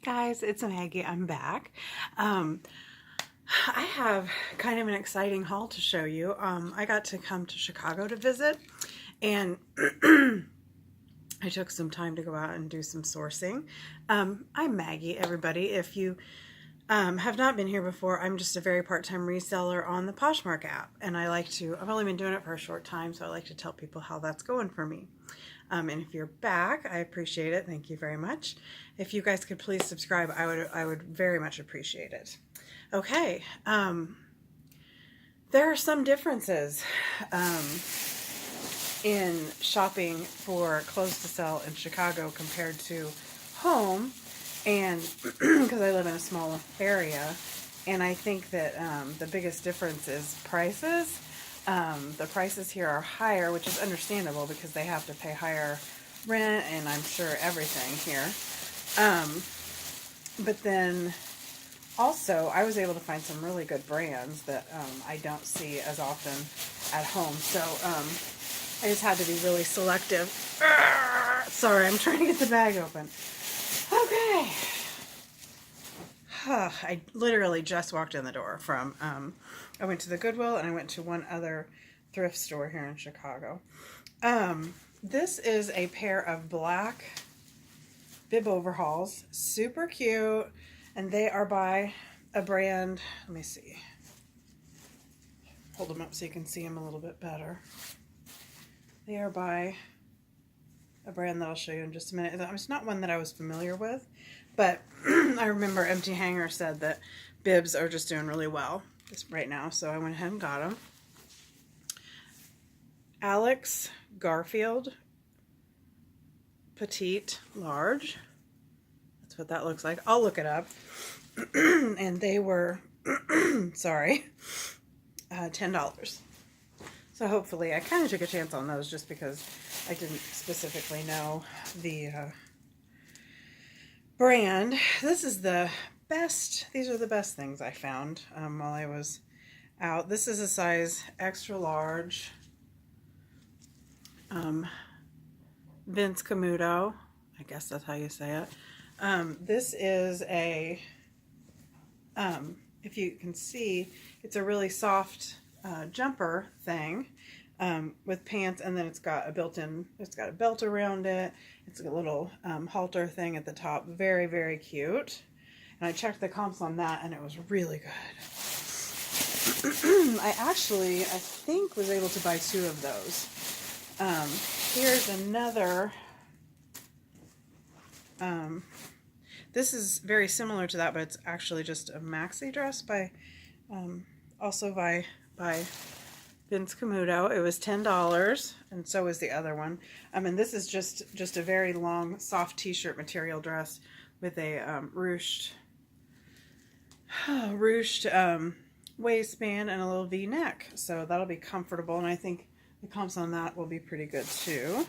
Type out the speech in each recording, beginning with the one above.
Guys, it's Maggie. I'm back. Um, I have kind of an exciting haul to show you. I got to come to Chicago to visit, and I took some time to go out and do some sourcing. I'm Maggie, everybody. If you have not been here before, I'm just a very part-time reseller on the Poshmark app, and I've only been doing it for a short time, so I like to tell people how that's going for me. And if you're back, I appreciate it. Thank you very much. If you guys could please subscribe, I would very much appreciate it. Okay, there are some differences in shopping for clothes to sell in Chicago compared to home, and because I live in a small area, and I think that the biggest difference is prices. The prices here are higher, which is understandable because they have to pay higher rent and I'm sure everything here. But then also I was able to find some really good brands that I don't see as often at home. So I just had to be really selective. Sorry, I'm trying to get the bag open. Okay. I literally just walked in the door from, I went to the Goodwill and I went to one other thrift store here in Chicago. This is a pair of black bib overalls, super cute, and they are by a brand, let me see, hold them up so you can see them a little bit better. They are by a brand that I'll show you in just a minute. It's not one that I was familiar with, but I remember Empty Hanger said that bibs are just doing really well right now, so I went ahead and got them. Alex Garfield Petite Large. That's what that looks like. I'll look it up. And they were, sorry, $10. So hopefully, I kind of took a chance on those just because I didn't specifically know the brand. This is the best, these are the best things I found while I was out. This is a size extra large. Vince Camuto, I guess that's how you say it. This is a, if you can see, it's a really soft jumper thing with pants, and then it's got a built-in, it's got a belt around it. It's a little halter thing at the top. Very, very cute. And I checked the comps on that, and it was really good. I think was able to buy 2 of those. Here's another. This is very similar to that, but it's actually just a maxi dress by, also by Vince Camuto. It was $10, and so is the other one. And this is just a very long, soft t-shirt material dress with a ruched waistband and a little V-neck. So that'll be comfortable, and I think the comps on that will be pretty good too.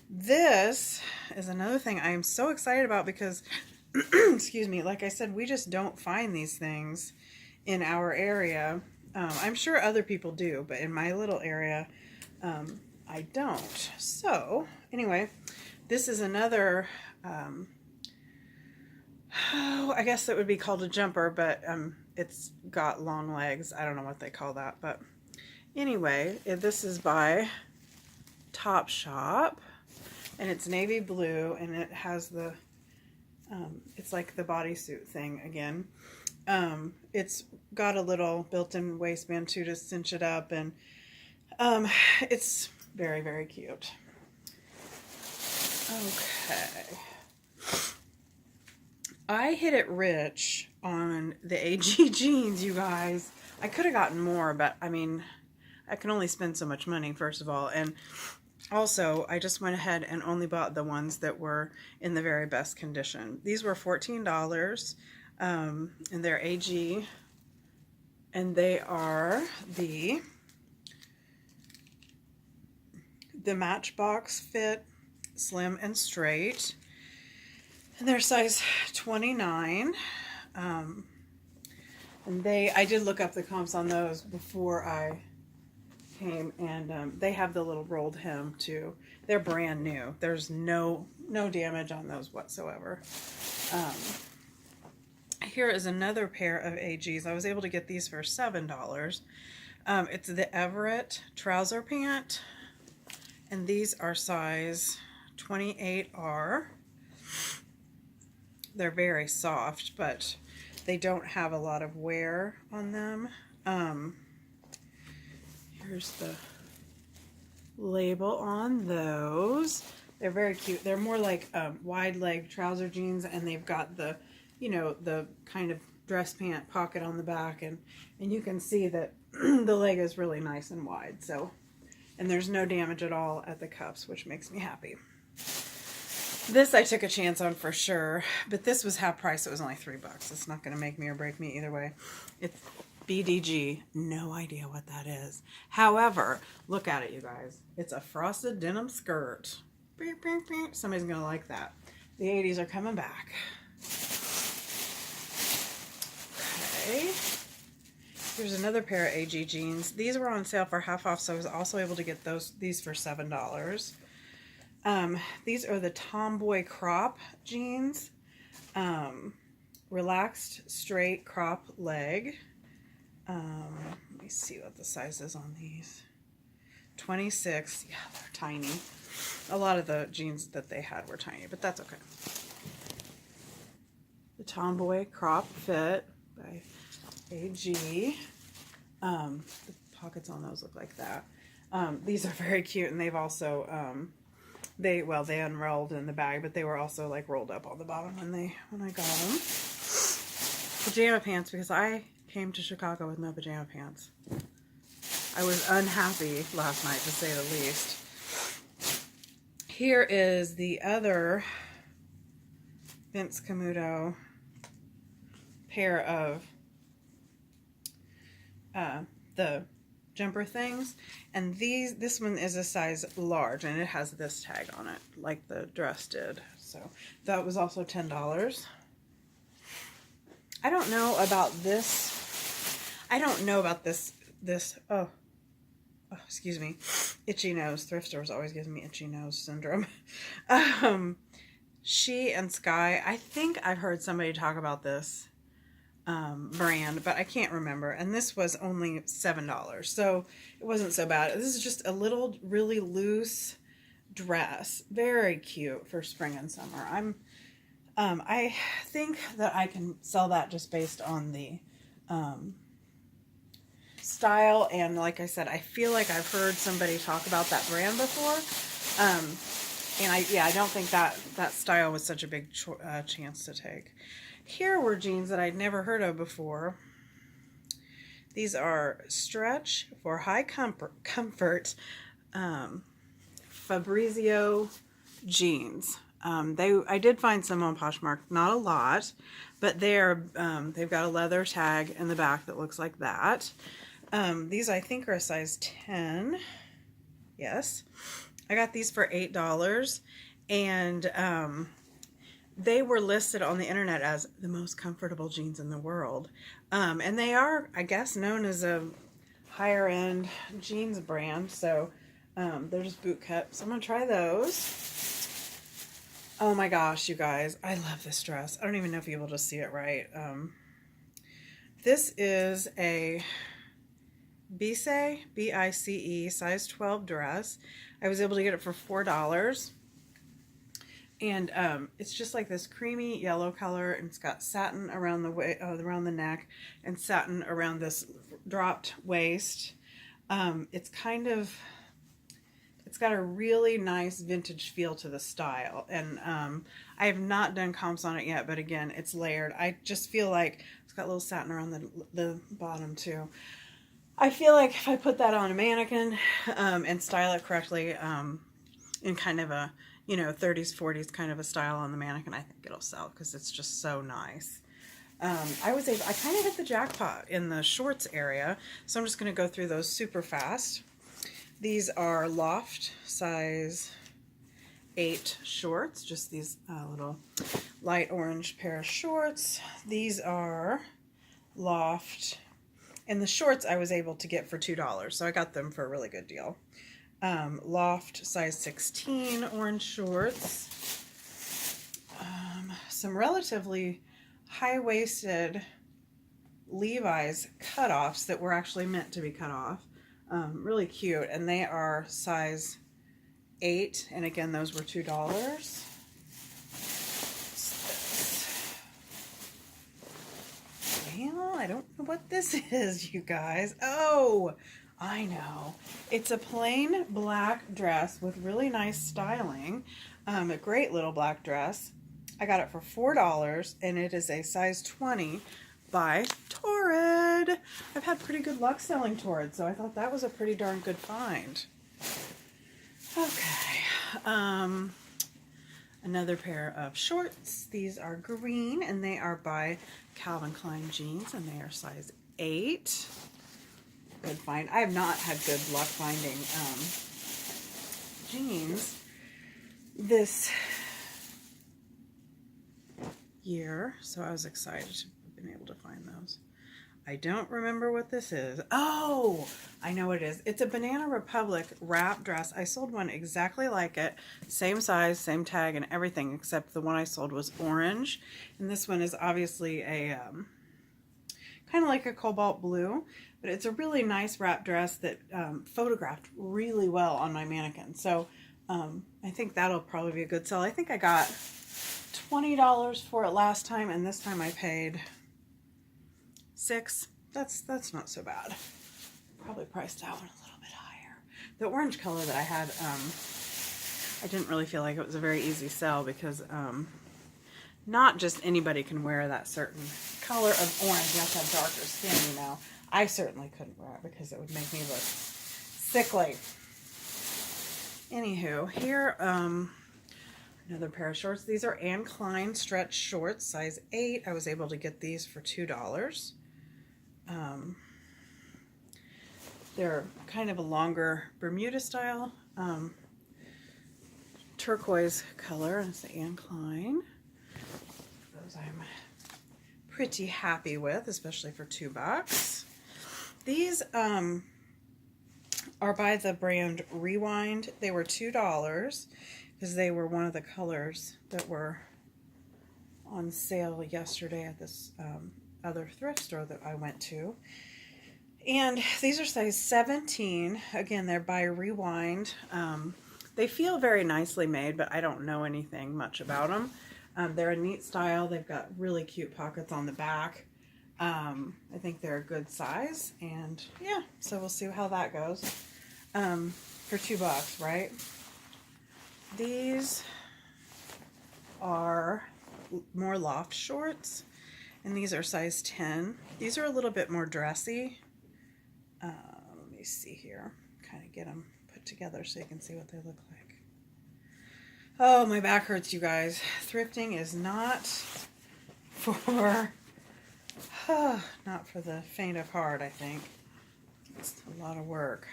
This is another thing I am so excited about because, excuse me, like I said, we just don't find these things in our area. I'm sure other people do, but in my little area, I don't. So, anyway, this is another, I guess it would be called a jumper, but it's got long legs. I don't know what they call that, but anyway, this is by Topshop, and it's navy blue, and it has the, it's like the bodysuit thing again. It's got a little built-in waistband too to cinch it up, and it's very, very cute. Okay. I hit it rich on the AG jeans, you guys. I could have gotten more, but I mean, I can only spend so much money, first of all, and also I just went ahead and only bought the ones that were in the very best condition. These were $14, and they're AG, and they are the Matchbox fit, slim and straight, and they're size 29. And I did look up the comps on those before I came, and they have the little rolled hem too. They're brand new. There's no damage on those whatsoever. Here is another pair of AGs. I was able to get these for $7. It's the Everett trouser pant, and these are size 28R. They're very soft, but they don't have a lot of wear on them. Here's the label on those. They're very cute. They're more like wide leg trouser jeans, and they've got the, you know, the kind of dress pant pocket on the back, and you can see that the leg is really nice and wide. So, and there's no damage at all at the cuffs, which makes me happy. This I took a chance on for sure, but this was half price. It was only $3. It's not going to make me or break me either way. It's BDG. No idea what that is. However, look at it, you guys. It's a frosted denim skirt. Somebody's going to like that. The 80s are coming back. Okay. Here's another pair of AG jeans. These were on sale for half off, so I was also able to get these for $7. These are the Tomboy crop jeans. Relaxed straight crop leg. Let me see what the size is on these. 26. Yeah, they're tiny. A lot of the jeans that they had were tiny, but that's okay. The Tomboy crop fit by AG. The pockets on those look like that. These are very cute, and they've also they unrolled in the bag, but they were also like rolled up on the bottom when I got them. Pajama pants, because I came to Chicago with no pajama pants. I was unhappy last night, to say the least. Here is the other Vince Camuto pair of the jumper things, and this one is a size large, and it has this tag on it like the dress did, so that was also $10. I don't know about this oh excuse me, itchy nose. Thrift stores always gives me itchy nose syndrome. She and Sky, I think I've heard somebody talk about this brand, but I can't remember, and this was only $7, so it wasn't so bad. This is just a little really loose dress, very cute for spring and summer. I think that I can sell that just based on the style, and like I said, I feel like I've heard somebody talk about that brand before, and I don't think that style was such a big chance to take. Here were jeans that I'd never heard of before. These are stretch for high comfort Fabrizio jeans. I did find some on Poshmark, not a lot, but they've got a leather tag in the back that looks like that. These I think are a size 10. Yes. I got these for $8, and they were listed on the internet as the most comfortable jeans in the world. And they are, I guess, known as a higher end jeans brand. So they're just boot cut. So I'm going to try those. Oh my gosh, you guys. I love this dress. I don't even know if you'll be able to see it right. This is a Bice, B-I-C-E, size 12 dress. I was able to get it for $4. And it's just like this creamy yellow color, and it's got satin around the neck, and satin around this dropped waist. It's got a really nice vintage feel to the style, and I have not done comps on it yet, but again, it's layered. I just feel like it's got a little satin around the bottom too. I feel like if I put that on a mannequin and style it correctly, in kind of a 30s, 40s kind of a style on the mannequin, I think it'll sell because it's just so nice. I kind of hit the jackpot in the shorts area, so I'm just going to go through those super fast. These are Loft size 8 shorts, just these little light orange pair of shorts. These are Loft And the shorts I was able to get for $2, so I got them for a really good deal. Loft size 16 orange shorts. Some relatively high-waisted Levi's cutoffs that were actually meant to be cut off. Really cute, and they are size 8, and again, those were $2. Well, I don't know what this is, you guys. Oh, I know. It's a plain black dress with really nice styling. A great little black dress. I got it for $4, and it is a size 20 by Torrid. I've had pretty good luck selling Torrid, so I thought that was a pretty darn good find. Okay. Another pair of shorts. These are green, and they are by Calvin Klein Jeans, and they are size 8. Good find. I have not had good luck finding jeans this year, so I was excited to have been able to find those. I don't remember what this is. Oh, I know what it is. It's a Banana Republic wrap dress. I sold one exactly like it. Same size, same tag, and everything, except the one I sold was orange. And this one is obviously a kind of like a cobalt blue, but it's a really nice wrap dress that photographed really well on my mannequin. So I think that'll probably be a good sell. I think I got $20 for it last time, and this time I paid $6. That's not so bad. Probably priced that one a little bit higher. The orange color that I had, I didn't really feel like it was a very easy sell because not just anybody can wear that certain color of orange. You have to have darker skin, you know. I certainly couldn't wear it because it would make me look sickly. Anywho, here, another pair of shorts. These are Anne Klein stretch shorts, size 8. I was able to get these for $2. They're kind of a longer Bermuda style, turquoise color, and it's the Anne Klein. Those I'm pretty happy with, especially for $2. These are by the brand Rewind. They were $2 because they were one of the colors that were on sale yesterday at this other thrift store that I went to. And these are size 17. Again, they're by Rewind. They feel very nicely made, but I don't know anything much about them. They're a neat style. They've got really cute pockets on the back. I think they're a good size, and yeah, so we'll see how that goes. For $2, right? These are more loft shorts, and these are size 10. These are a little bit more dressy. Let me see here, kind of get them put together so you can see what they look like. Oh, my back hurts, you guys. Thrifting is not for not for the faint of heart, I think. It's a lot of work,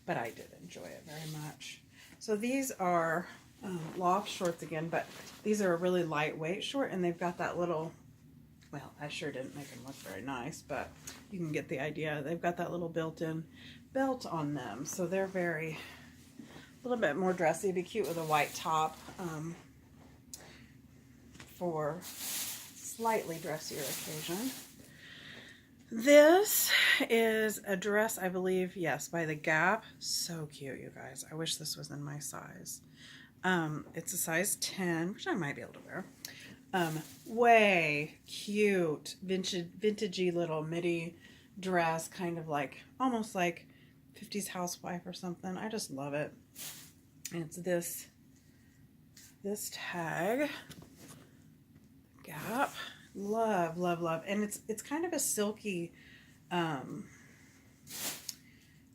but I did enjoy it very much. So these are loft shorts again, but these are a really lightweight short, and they've got that little, well, I sure didn't make them look very nice, but you can get the idea. They've got that little built-in belt on them, so they're a little bit more dressy. Be cute with a white top for slightly dressier occasion. This is a dress, I believe, yes, by The Gap. So cute, you guys. I wish this was in my size. It's a size 10, which I might be able to wear. Way cute, vintagey little midi dress, kind of like, almost like 50s housewife or something. I just love it. And it's this tag, Gap. Love, love, love. And it's kind of a silky, it's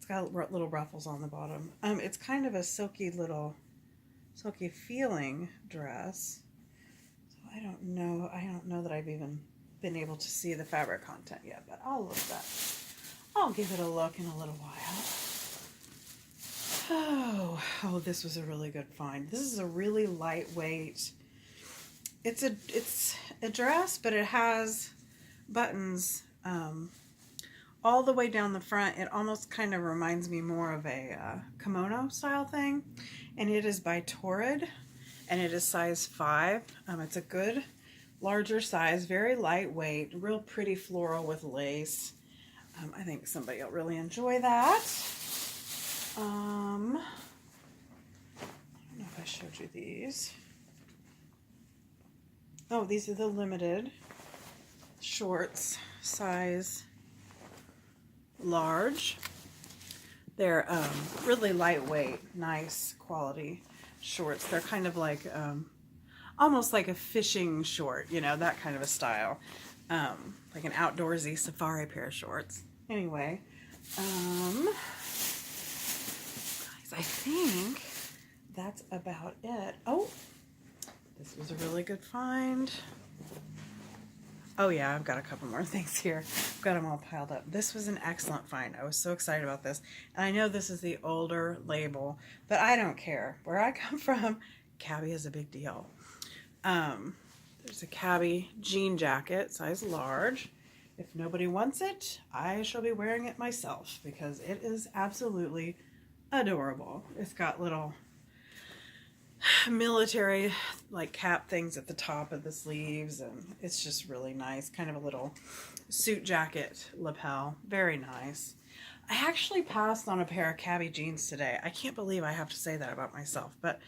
got little ruffles on the bottom. It's kind of a silky feeling dress. So I don't know that I've even been able to see the fabric content yet, but I'll give it a look in a little while. Oh, this was a really good find. This is a really lightweight, it's a dress, but it has buttons all the way down the front. It almost kind of reminds me more of a kimono style thing. And it is by Torrid, and it is size 5. It's a good larger size, very lightweight, real pretty floral with lace. I think somebody will really enjoy that. I don't know if I showed you these. Oh, these are the limited shorts, size large. They're really lightweight, nice quality shorts. They're kind of like almost like a fishing short, you know, that kind of a style. Like an outdoorsy safari pair of shorts. Anyway, guys, I think that's about it. Oh, this was a really good find. Oh yeah, I've got a couple more things here. I've got them all piled up. This was an excellent find. I was so excited about this. And I know this is the older label, but I don't care. Where I come from, cabbie is a big deal. There's a cabbie jean jacket, size large. If nobody wants it, I shall be wearing it myself because it is absolutely adorable. It's got little military like cap things at the top of the sleeves, and it's just really nice. Kind of a little suit jacket lapel. Very nice. I actually passed on a pair of cabbie jeans today. I can't believe I have to say that about myself, but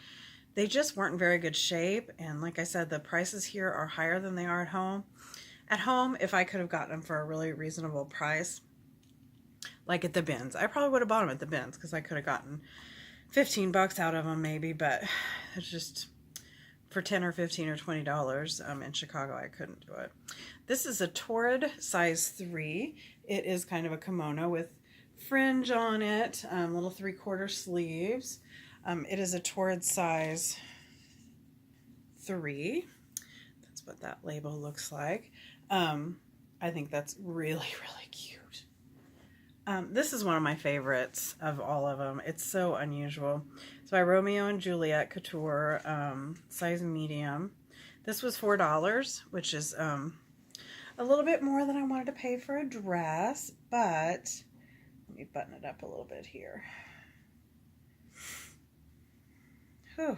they just weren't in very good shape, and like I said, the prices here are higher than they are at home. At home, if I could have gotten them for a really reasonable price, like at the bins, I probably would have bought them at the bins because I could have gotten 15 bucks out of them maybe, but it's just for 10 or 15 or $20 in Chicago, I couldn't do it. This is a Torrid size 3. It is kind of a kimono with fringe on it, little 3/4 sleeves. It is a Torrid size 3. That's what that label looks like. I think that's really, really cute. This is one of my favorites of all of them. It's so unusual. It's by Romeo and Juliet Couture, size medium. This was $4, which is a little bit more than I wanted to pay for a dress, but let me button it up a little bit here. Whew.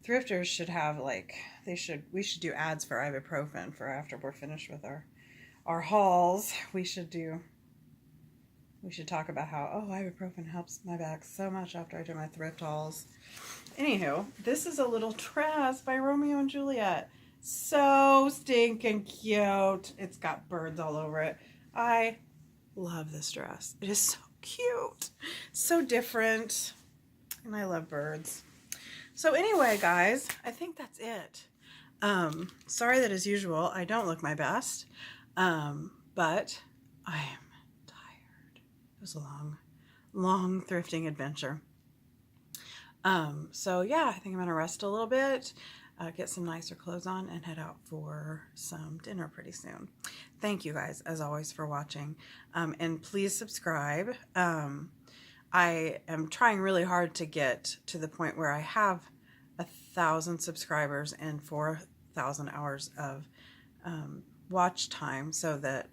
Thrifters should have like, we should do ads for ibuprofen for after we're finished with our hauls. We should talk about how, oh, ibuprofen helps my back so much after I do my thrift hauls. Anywho, this is a little dress by Romeo and Juliet. So stinking cute. It's got birds all over it. I love this dress. It is so cute. So different. And I love birds. So anyway, guys, I think that's it. Sorry that as usual, I don't look my best. But I am tired. It was a long thrifting adventure. So yeah, I think I'm gonna rest a little bit, get some nicer clothes on, and head out for some dinner pretty soon. Thank you guys, as always, for watching. And please subscribe. I am trying really hard to get to the point where I have 1,000 subscribers and 4,000 hours of watch time, so that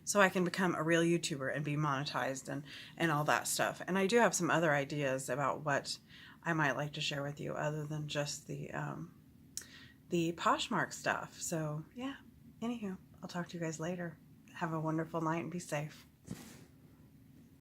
so I can become a real YouTuber and be monetized and all that stuff. And I do have some other ideas about what I might like to share with you other than just the Poshmark stuff. So yeah, anywho, I'll talk to you guys later. Have a wonderful night and be safe.